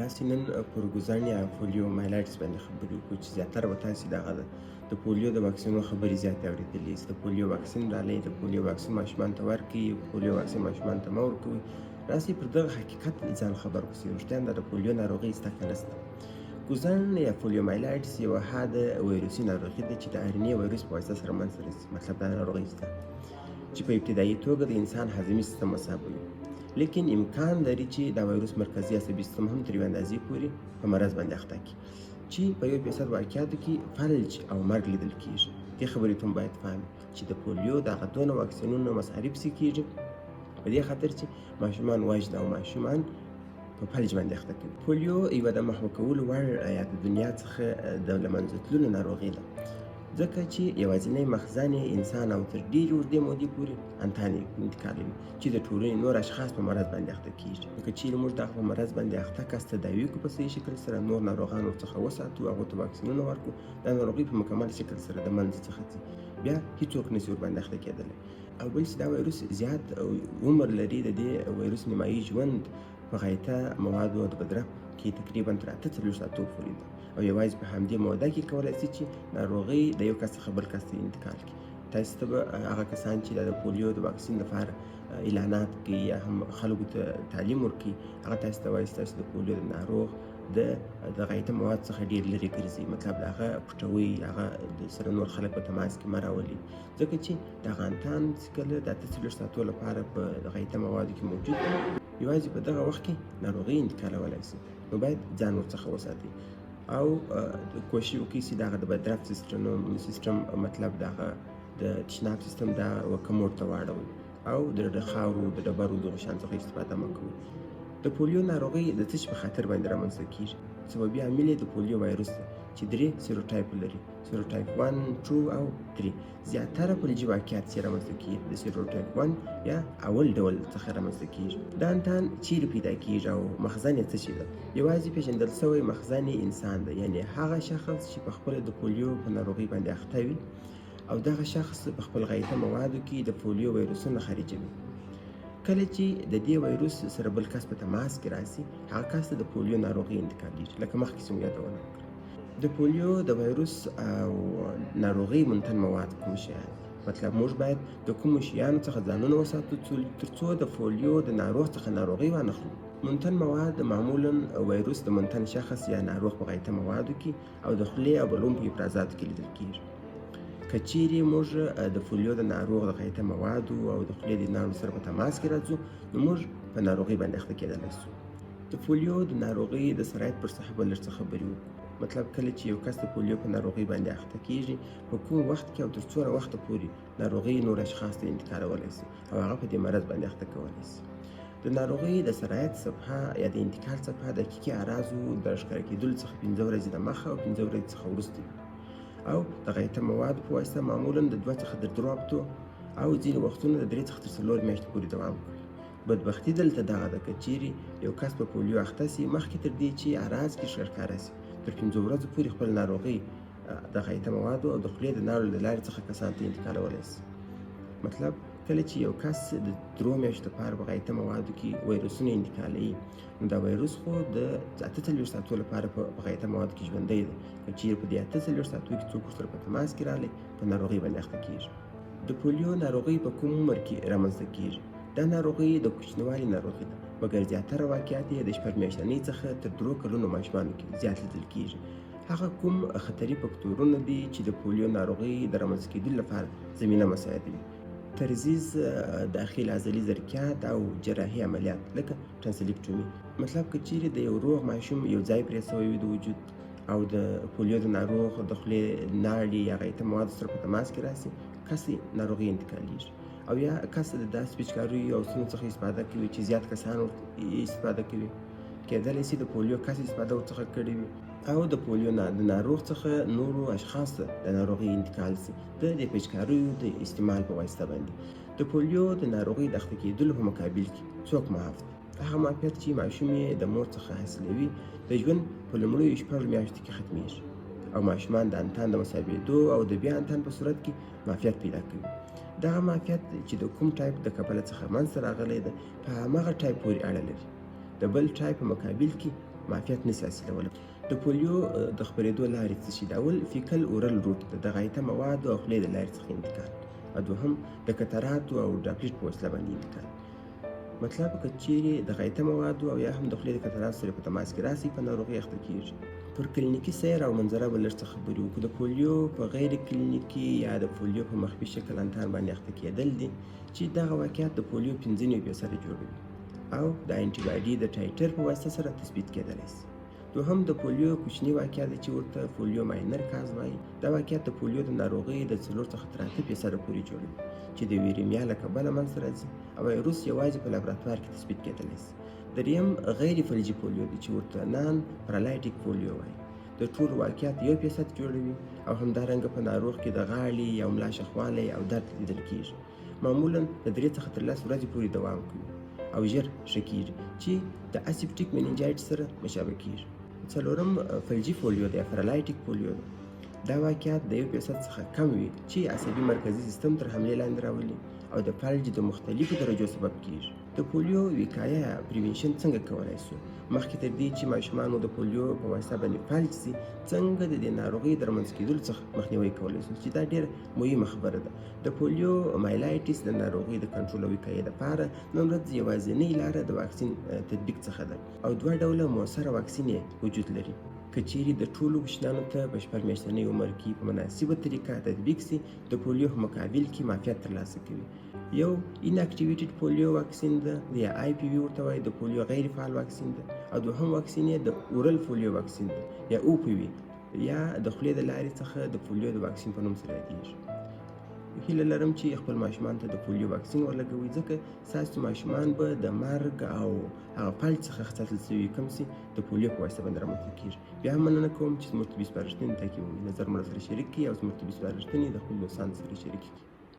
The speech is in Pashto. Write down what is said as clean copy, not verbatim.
راسې نن پر ګوزڼ یا پولیومایلايټس باندې خبرې وکړو چې زیاتره به تاسې دغه د پولیو د واکسینونو خبرې زیاتې اورېدلې. د پولیو واکسین راغلی، د پولیو واکسین ماشومانو ته ورکړئ، پولیو واکسین ماشومانو ته مه ورکوئ. راسې پر دغه حقیقت ځان خبر کړو چې رښتیا دا د پولیو ناروغي شته که نشته. ګوزڼ یا پولیومایلايټس یوه حاده ویروسي ناروغي ده چې د RNA ویروس په واسطه سره منځته راځي. مطلب دا ناروغي شته چې په ابتدایي توګه د انسان هضمي سیستم مصابوي، لیکن امکان لري چې دا ویروس مرکزي عصبي سیستم هم تر یوې اندازې پورې په مرض باندې اخته کړي چې په 1% واقعاتو کې فلج او مرګ لیدل کېږي. دې خبرې ته هم باید فهم چې د پولیو دغه دونه واکسینونو مصارف څه کېږي په دې خاطر چې ماشومان وژنه او ماشومان په فلج باندې اخته کوي. پولیو یوه د محوه کولو وړ یا د دنیا څخه د له منځه تللو ناروغي ده، ځکه چې یوازینی مخزن انسان او تر ډېرې اوږدې مودې پورې انتانې انتقالوي چې د ټولنې نور اشخاص په مرض باندې اخته کېږي. که چیرې موږ دغه په مرض باندې اخته کس تداوي کړو په صحیح شکل سره، نور ناروغان ورڅخه وساتو، هغو ته واکسینونه ورکړو، دا ناروغي په مکمل شکل سره د منځ څخه ځي، بیا هېڅوک نشي ورباندې اخته کېدلی. او بل چې دا ویروس زیات عمر لري، د دې ویروس نیمایي ژوند په غایطه موادو او د بدرق کې تقریبا تر 48 ساعتو پورې ده، او یوازې په همدې موده کې کولی شي چې ناروغي د یو کس څخه بل کس ته انتقال کړي. تاسو ته به هغه کسان چې د پولیو د واکسین لپاره اعلانات کوي یا هم خلکو ته تعلیم ورکوي، هغه تاسو ته وایي ستاسو د پولیو د ناروغ د غایطه مواد څخه ډېر لرې ګرځي. مطلب د هغه پټوي، هغه سره نور خلک په تماس کې مه راولي، ځکه چې دغه انتان چې کله د 48 ساعتو لپاره په غایطه موادو کې موجود دی، یوازې په دغه وخت کې ناروغي انتقالولی شي. نو باید ځان ورڅخه وساتئ او کوشش وکړئ چې دغه د بدرق سیستم مطلب دغه د تشناب سیستم دا کموډ ته واړوئ او د خاورو د ډبرو دغه شیانو څخه استفاده مه کوئ. د پولیو ناروغي د څه شي په خاطر باندې رامنځته کېږي؟ سببي عامل یې د پولیو وایروس دی چې 3 سیروټایپ لري، سیروټایپ 1، 2 او 3. زیاتره فلجي واقعات چې رامنځته کېږي د سیروټایپ 1 یا اول ډول څخه رامنځته کېږي. دا انتان چیرې پیدا کېږي او مخزن یې څه شي ده؟ یوازې پېژندل شوی مخزن یې انسان دی، یعنې هغه شخص چې په خپله د پولیو په ناروغۍ باندې اخته وي او دغه شخص په خپل غایطه موادو کې د پولیو ویروسونه خارجوي. کله چې د دې ویروس سره بل کس په تماس کې راسي، هغه کس ته د پولیو ناروغي انتقالېږي. لکه مخکې چې مو یادونه وکړه، د پولیو د ویروس او ناروغۍ منتن مواد کوم شیان؟ مطلب موږ باید د کومو شیانو څخه ځانونه وساتو تر څو د پولیو د ناروغ څخه ناروغي وانخلو. منتن مواد معمولا ویروس د منتن شخص یا ناروغ په غایطه موادو کې او د خولې او بلعوم په افرازاتو کې لیدل کېږي. که چیرې موږ د پولیو د ناروغ د غایطه موادو او د خولې د ناروغ سره په تماس کې راځو، نو موږ په ناروغۍ باندې اخته کېدلی شو. د پولیو د ناروغۍ د سرایت پر څخه به لږ څه خبرې وکړو. مطلب کله چې یو کس د پولیو په ناروغۍ باندې اخته کېږي، په کوم وخت کې او تر څومره وخته پورې ناروغۍ نور اشخاص ته انتقالولی شي او هغه په دې مرض باندې اخته کولی شي. د ناروغۍ د سرایت صفحه یا د انتقال صفحه د حقیقي اعراضو د ښکاره کېدلو څخه 15 ورځې د مخه او 15 ورځې څخه وروسته او د غایطه موادو په واسطه معمولا د 2 څخه تر 3 هفتو او ځینې وختونه د 3 څخه تر 4 میاشتو پورې دوام کوي. بدبختي دلته دغه ده که چیرې یو کس په پولیو اخته شي، مخکې تر دې چې اعراض کې ښکاره شي، تر 15 ورځو پورې خپل ناروغۍ د غایطه موادو او د خولې د ناړو له لارې څخه کسانو ته انتقالولی شي. مطلب کله چې یو کس د 3 میاشتو لپاره په غایطه موادو کې ویروسونه انتقالوي، نو دا ویروس خو د 48 ساعتو لپاره په غایطه موادو کې ژوندی دی. که چیرې په دې 48 ساعتو کې څوک ورسره په تماس کې راغلی، په ناروغۍ باندې اخته کېږي. د پولیو ناروغۍ په کوم عمر کې رامنځته کېږي؟ دا ناروغي د کوچنیوالي ناروغي ده، مګر زیاتره واقعات یې د 6 میاشتنۍ څخه تر 3 کلونو ماشومانو کې زیات لیدل کېږي. هغه کوم خطري فکتورونه دي چې د پولیو ناروغۍ د رامنځته کېدلو لپاره زمینه مساعدوي؟ ترزیز، داخل عضلي ظرفیت او جراحي عملیات لکه ټرانسلیکټومي. مطلب که چیرې د یو روغ ماشوم یو ځای پرې شوی وي د وجود او د پولیو د ناروغ د خولې ناړې یا غایطه موادو سره په تماس کې راسي، کس ناروغي انتقالېږي. او یا کس د داسې پیچکاریو او سونو څخه استفاده کوي چې زیات کسان استفاده کوي، کېدلی شي د پولیو کس استفاده ورڅخه کړې وي او د پولیو د ناروغ څخه نورو اشخاص ته د ناروغۍ انتقال شي د دې پیچکاریو د استعمال په واسطه باندې. د پولیو د ناروغۍ د اخته کېدلو په مقابل کې څوک معاف دي؟ هغه معافیت چې ماشوم یې د مور څخه حاصلوي د ژوند په لومړیو 6 میاشتو کې ختمیږي او ماشومان د انتان د مسابېدو او د بیا انتان په صورت کې معافیت پیدا کوي. دغه معافیت چې د کوم ټایپ د کبله څخه منځته راغلی ده، په هماغه ټایپ پورې اړه لري. د بل ټایپ په مقابل کې معافیت نشي حاصلولی. د پولیو د خپرېدو لارې څه شي؟ د اول فیکل اورل روټ د غایطه موادو او خولې د لارې څخه انتقال، او دوهم د قطراتو او ډاپلیټ په وسیله باندې انتقال. مطلب که چیرې د غایطه موادو او یا هم د خولې د قطراتو سره په تماس کې راسي په ناروغۍ اخته کیږي. پر کلینیکي سیر او منظره به لږ څه خبرې وکړو. د پولیو په غیر کلینیکي یا د پولیو په مخفي شکل انتان باندې اخته کېدل دي چې دغه واقعیت د پولیو 95% جوړوي او د انټي باډي د ټایټر په واسطه سره تثبیت کېدلی شي. دوهم د پولیو کوچني واقعیت دی چې ورته پولیو ماینر کاز وایي. دا واقعیت د پولیو د ناروغۍ د 4 څخه تر 8% پورې جوړوي چې د ویریمیا له کبله منځته راځي او وایروس یوازې په لابراتوار کې تثبیت کېدلی شي. دریم غیر فلجي پولیو دی چې ورته نان پرالایټیک پولیو وایي. د ټول واقعیت 1% جوړوي او همدارنګه په ناروغ کې د غاړې یا ملا شخوالی او درد لیدل کېږي. معمولا د 3 څخه تر 10 ورځې پورې دوام کوي او ژر ښه کېږي چې د اسیپټیک مننجایټس سره مشابه کېږي. څلورم فلجي پولیو دی، پرالایټیک پولیو دی. دا واقعیت د 1% څخه کم وي چې عصبي مرکزي سیستم تر حملې لاندې راولي او د فلج د مختلفو درجو سبب کېږي. د پولیو وقایه یا پریونشن څنګه کولی شو؟ مخکې تر دې چې ماشومانو د پولیو په واسطه باندې فلج شي، څنګه د دې ناروغۍ د رامنځته کېدلو څخه مخنیوی کولی شو، چې دا ډېره مهمه خبره ده. د پولیو مایلایټس د ناروغۍ د کنټرول او وقایې لپاره نن ورځ یوازینۍ لاره د واکسین تطبیق څخه ده او 2 ډوله مؤثره واکسین وجود لري. که چیرې د ټولو ماشومانو ته په 4 میاشتنۍ عمر کې په مناسبه طریقه تطبیق شي، د پولیو په مقابل کې معافیت ترلاسه کوي. یو اناکټیویټډ پولیو واکسین ده یا آی پی وی ورته وایي، د پولیو غیر فعال واکسین ده، او دوهم واکسین یې د اورل پولیو واکسین ده یا او پی وی یا د خولې د لارې څخه د پولیو د واکسین په نوم سره یادېږي. هیله لرم چې خپل ماشومان ته د پولیو واکسین ورلګوئ، ځکه ستاسو ماشومان به د مرګ او هغه فلج څخه ساتل شوي کم شي د پولیو په واسطه باندې رامنځته کېږي. بیا هم مننه کوم چې زموږ طبي سپارښتنې تاکي نظر مو سره شریک کړي او زموږ طبي سپارښتنې د خپلو دوستانو سره شریک کړي.